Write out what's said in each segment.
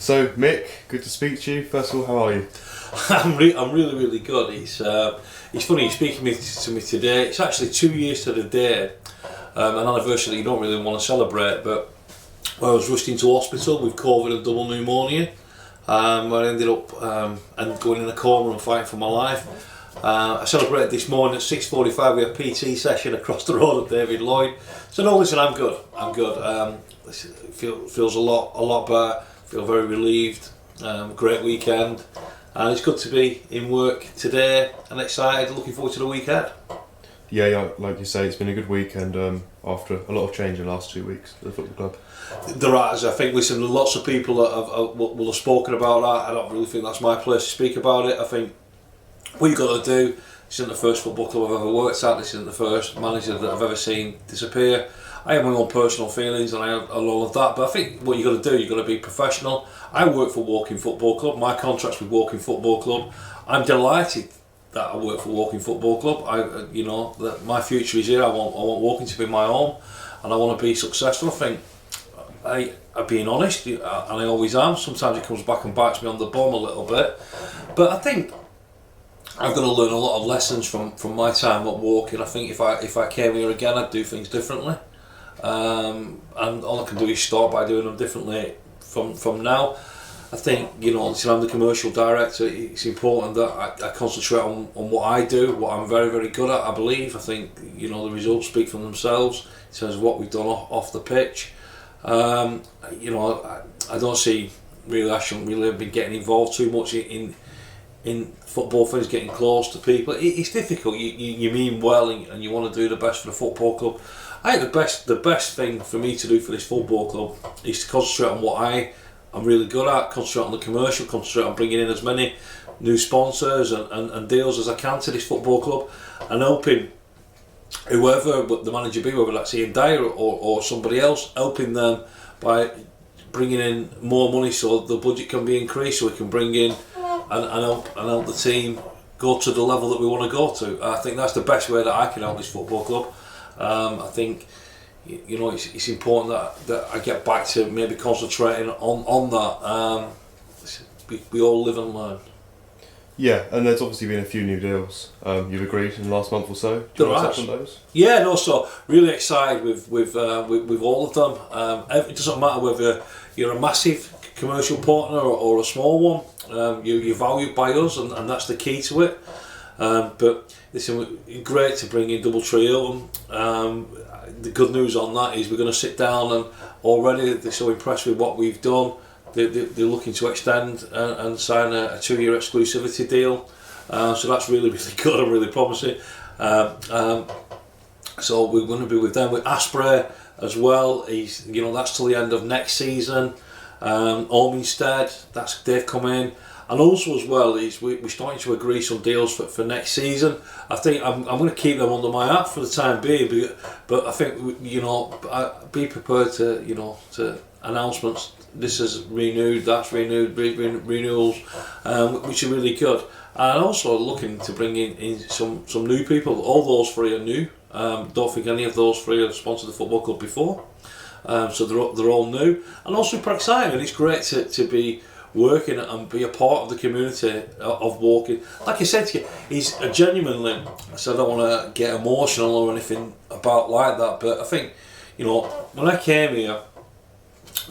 So, Mick, good to speak to you. First of all, how are you? I'm really, really good. It's funny, you're speaking to me today. It's actually 2 years to the day, an anniversary that you don't really want to celebrate, but I was rushed into hospital with COVID and double pneumonia. I ended up and going in a coma and fighting for my life. I celebrated this morning at 6:45 with a PT session across the road at David Lloyd. So no, listen, I'm good. It feels a lot better. Feel very relieved. Great weekend, and it's good to be in work today and excited. Looking forward to the weekend. Yeah, like you say, it's been a good weekend after a lot of change in the last 2 weeks for the football club. There are, I think, listen, lots of people that will have spoken about that. I don't really think that's my place to speak about it. I think what you've got to do, this isn't the first football club I've ever worked at, this isn't the first manager that I've ever seen disappear. I have my own personal feelings and I have all of that, but I think what you've got to do, you've got to be professional. I work for Woking Football Club, my contract's with Woking Football Club. I'm delighted that I work for Woking Football Club. That my future is here. I want Woking to be my home and I want to be successful. I think I'm being honest, and I always am. Sometimes it comes back and bites me on the bum a little bit, but I think I've got to learn a lot of lessons from my time at Woking. I think if I came here again, I'd do things differently, and all I can do is start by doing them differently from now. I think, since I'm the commercial director, it's important that I concentrate on what I do, what I'm very, very good at, I believe. I think, the results speak for themselves in terms of what we've done off the pitch. I don't see really, I shouldn't really have been getting involved too much in football things, getting close to people. It's difficult. You mean well and you want to do the best for the football club. I think the best thing for me to do for this football club is to concentrate on what I'm really good at, concentrate on the commercial, concentrate on bringing in as many new sponsors and deals as I can to this football club, and helping whoever the manager be, whether that's Ian Dyer or somebody else, helping them by bringing in more money so the budget can be increased, so we can bring in and help the team go to the level that we want to go to. I think that's the best way that I can help this football club. I think it's important that I get back to maybe concentrating on that. We all live and learn. Yeah, and there's obviously been a few new deals you've agreed in the last month or so. Do you want to touch on those? Yeah, no, so really excited with all of them. It doesn't matter whether you're a massive commercial partner or a small one. You're valued by us, and that's the key to it. But listen, great to bring in Doubletree Hilton. The good news on that is we're going to sit down, and already they're so impressed with what we've done. They're looking to extend and sign a 2-year exclusivity deal. So that's really, really good and really promising. So we're going to be with them. With Asprey as well, that's till the end of next season. Orminstead, they've come in. And also as well is we're starting to agree some deals for next season. I think I'm going to keep them under my hat for the time being, but I think be prepared to announcements. This is renewed, that's renewed, renewals, which are really good. And also looking to bring in some new people. All those three are new. Don't think any of those three have sponsored the football club before. So they're all new and also super exciting. And it's great to be working and be a part of the community of Woking. Like I said to you, he's genuinely, so I don't want to get emotional or anything about like that, but I think, when I came here,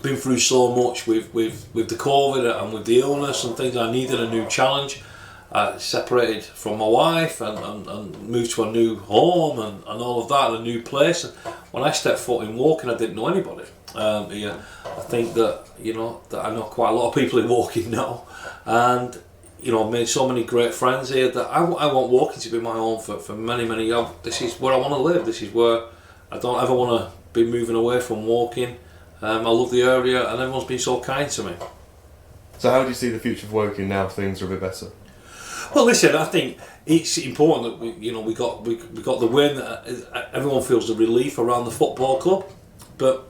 been through so much with the COVID and with the illness and things, I needed a new challenge. I separated from my wife and moved to a new home and all of that, and a new place. When I stepped foot in Woking, I didn't know anybody here. I think that that I know quite a lot of people in Woking now, and I've made so many great friends here that I want Woking to be my home for many years. This is where I want to live. This is where I don't ever want to be moving away from Woking. I love the area and everyone's been so kind to me. So how do you see the future of Woking now things are a bit better? Well, listen, I think it's important that we got the win. Everyone feels the relief around the football club, but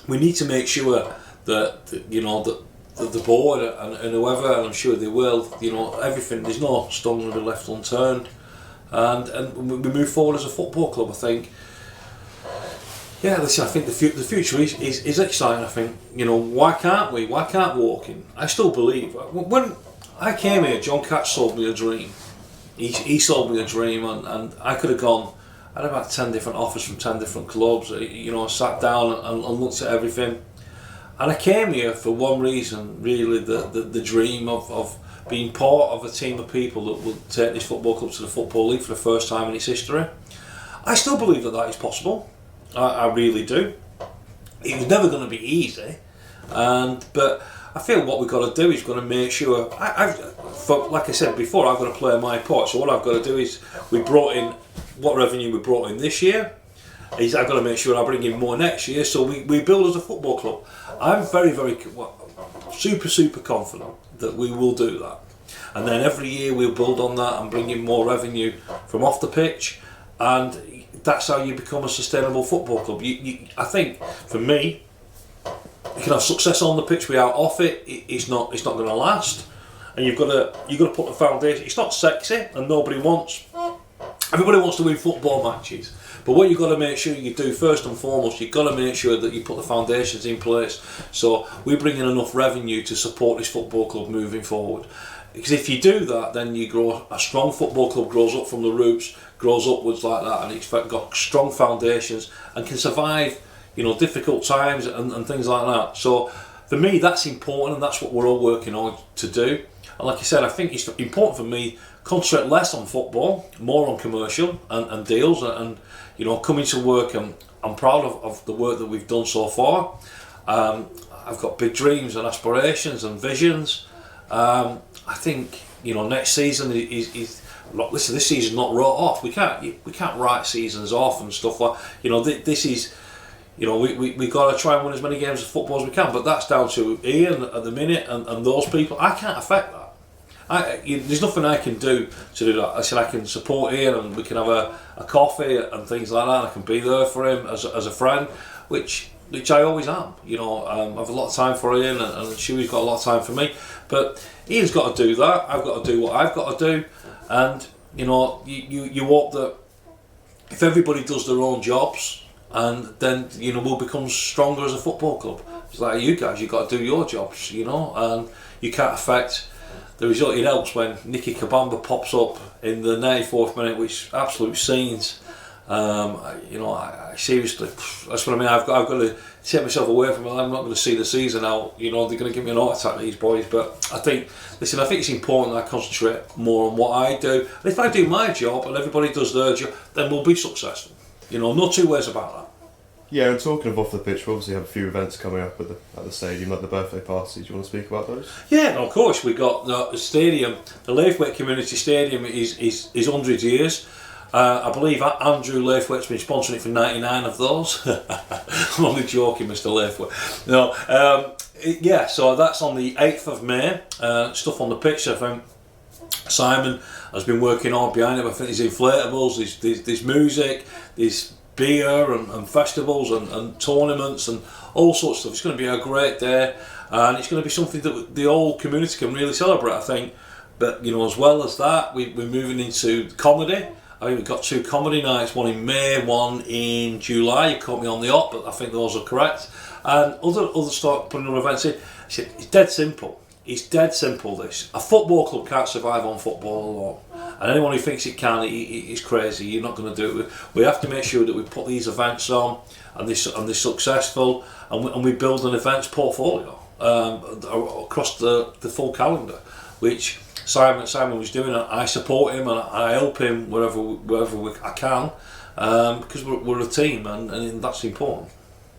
we need to make sure that the board and whoever, and I'm sure they will, everything, there's no stone going to be left unturned, and we move forward as a football club. I think Yeah, listen, I think the future is exciting. I think, why can't we? Why can't walking? I still believe. When I came here, John Catch sold me a dream. He sold me a dream, and I could have gone. I had about 10 different offers from 10 different clubs. I sat down and looked at everything. And I came here for one reason, really, the dream of being part of a team of people that will take this football club to the Football League for the first time in its history. I still believe that is possible. I really do. It was never going to be easy, but I feel what we've got to do is got to make sure. Like I said before, I've got to play my part. So what I've got to do is what revenue we brought in this year. I've got to make sure I bring in more next year. So we build as a football club. I'm very, very super confident that we will do that. And then every year we'll build on that and bring in more revenue from off the pitch, and that's how you become a sustainable football club. I think, for me, you can have success on the pitch without off it. It's not going to last, and you've got to put the foundation. It's not sexy, and everybody wants to win football matches. But what you've got to make sure you do first and foremost, you've got to make sure that you put the foundations in place. So we bring in enough revenue to support this football club moving forward. Because if you do that, then you grow. A strong football club grows up from the roots, grows upwards like that, and it's got strong foundations and can survive, difficult times and things like that. So for me, that's important, and that's what we're all working on to do. And like I said, I think it's important for me concentrate less on football, more on commercial and deals, and coming to work. And I'm proud of the work that we've done so far. I've got big dreams and aspirations and visions. I think next season is listen. This season's not wrote off. We can't write seasons off and stuff like. This is. We got to try and win as many games of football as we can, but that's down to Ian at the minute and those people. I can't affect that. There's nothing I can do to do that. I said I can support Ian and we can have a coffee and things like that. I can be there for him as a friend, which I always am. I have a lot of time for Ian, and Shuey's got a lot of time for me. But Ian's got to do that. I've got to do what I've got to do, and you hope that if everybody does their own jobs, and then we'll become stronger as a football club. It's like you guys, you've got to do your jobs, and you can't affect the result. It helps when Nicky Kabamba pops up in the 94th minute, which absolute scenes. I seriously, that's what I mean. I've got to take myself away from it. I'm not going to see the season out. They're going to give me an heart attack, these boys. But I think it's important that I concentrate more on what I do. And if I do my job and everybody does their job, then we'll be successful. No two ways about that. Yeah, and talking of off the pitch, we obviously have a few events coming up at the stadium, like the birthday party. Do you want to speak about those? Yeah, of course. We got the stadium, the Laithwaite Community Stadium is 100 years. I believe Andrew Laithwaite's been sponsoring it for 99 of those. I'm only joking, Mr. Laithwaite. No, so that's on the 8th of May. Stuff on the pitch, I think Simon has been working on behind him. I think there's inflatables, there's music, there's beer and festivals and tournaments and all sorts of stuff. It's going to be a great day, and it's going to be something that the whole community can really celebrate, I think. But as well as that, we're moving into comedy. I think we've got 2 comedy nights, one in May, one in July. You caught me on the hop, but I think those are correct. And other start putting other events in. It's dead simple. It's dead simple, this. A football club can't survive on football alone. And anyone who thinks it can, is crazy. You're not going to do it. We have to make sure that we put these events on and they're successful, and we build an events portfolio across the full calendar, which Simon was doing. I support him and I help him wherever I can, because we're a team, and that's important.